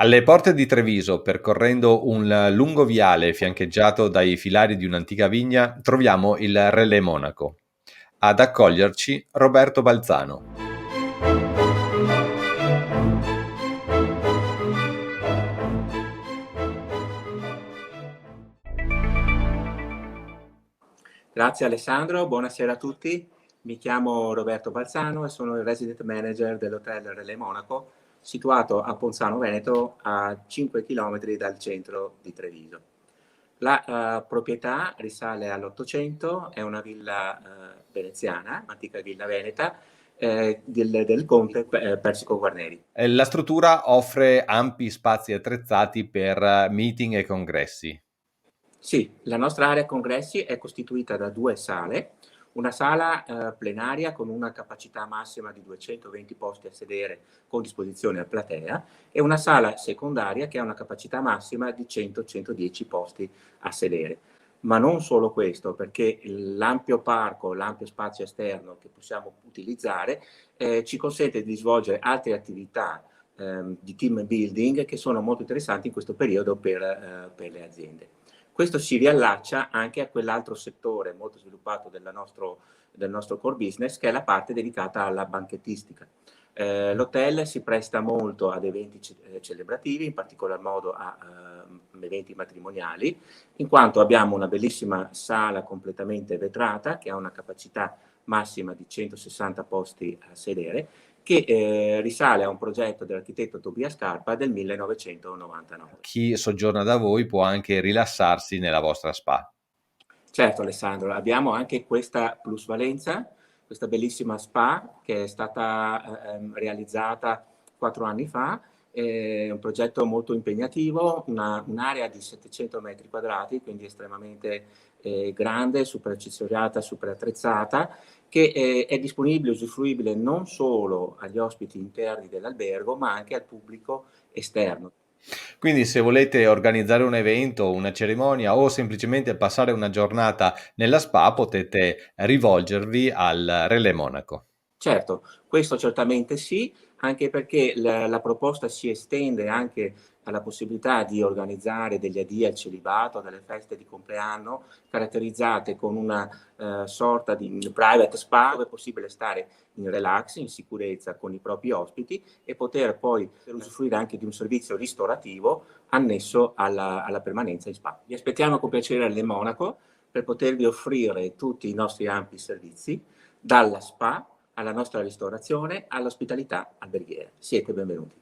Alle porte di Treviso, percorrendo un lungo viale fiancheggiato dai filari di un'antica vigna, troviamo il Relais Monaco. Ad accoglierci Roberto Balzano. Grazie Alessandro, buonasera a tutti. Mi chiamo Roberto Balzano e sono il resident manager dell'Hotel Relais Monaco, situato a Ponzano Veneto, a 5 km dal centro di Treviso. La proprietà risale all'Ottocento, è una villa veneziana, antica villa veneta, del conte Persico Guarneri. La struttura offre ampi spazi attrezzati per meeting e congressi. Sì, la nostra area congressi è costituita da due sale, una sala plenaria con una capacità massima di 220 posti a sedere con disposizione a platea e una sala secondaria che ha una capacità massima di 100-110 posti a sedere. Ma non solo questo, perché l'ampio parco, l'ampio spazio esterno che possiamo utilizzare ci consente di svolgere altre attività di team building che sono molto interessanti in questo periodo per le aziende. Questo si riallaccia anche a quell'altro settore molto sviluppato del nostro core business, che è la parte dedicata alla banchettistica. L'hotel si presta molto ad eventi celebrativi, in particolar modo a eventi matrimoniali, in quanto abbiamo una bellissima sala completamente vetrata che ha una capacità massima di 160 posti a sedere, che risale a un progetto dell'architetto Tobias Scarpa del 1999. Chi soggiorna da voi può anche rilassarsi nella vostra spa. Certo Alessandro, abbiamo anche questa plusvalenza, questa bellissima spa che è stata realizzata 4 anni fa, è un progetto molto impegnativo, un'area di 700 metri quadrati, quindi estremamente grande, super accessoriata, super attrezzata, che è disponibile e usufruibile non solo agli ospiti interni dell'albergo, ma anche al pubblico esterno. Quindi se volete organizzare un evento, una cerimonia o semplicemente passare una giornata nella spa, potete rivolgervi al Relais Monaco. Certo, questo certamente sì, anche perché la proposta si estende anche alla possibilità di organizzare degli addii al celibato, delle feste di compleanno, caratterizzate con una sorta di private spa, dove è possibile stare in relax, in sicurezza con i propri ospiti e poter poi usufruire anche di un servizio ristorativo annesso alla permanenza in spa. Vi aspettiamo con piacere alle Monaco per potervi offrire tutti i nostri ampi servizi, dalla spa alla nostra ristorazione, all'ospitalità alberghiera. Siete benvenuti.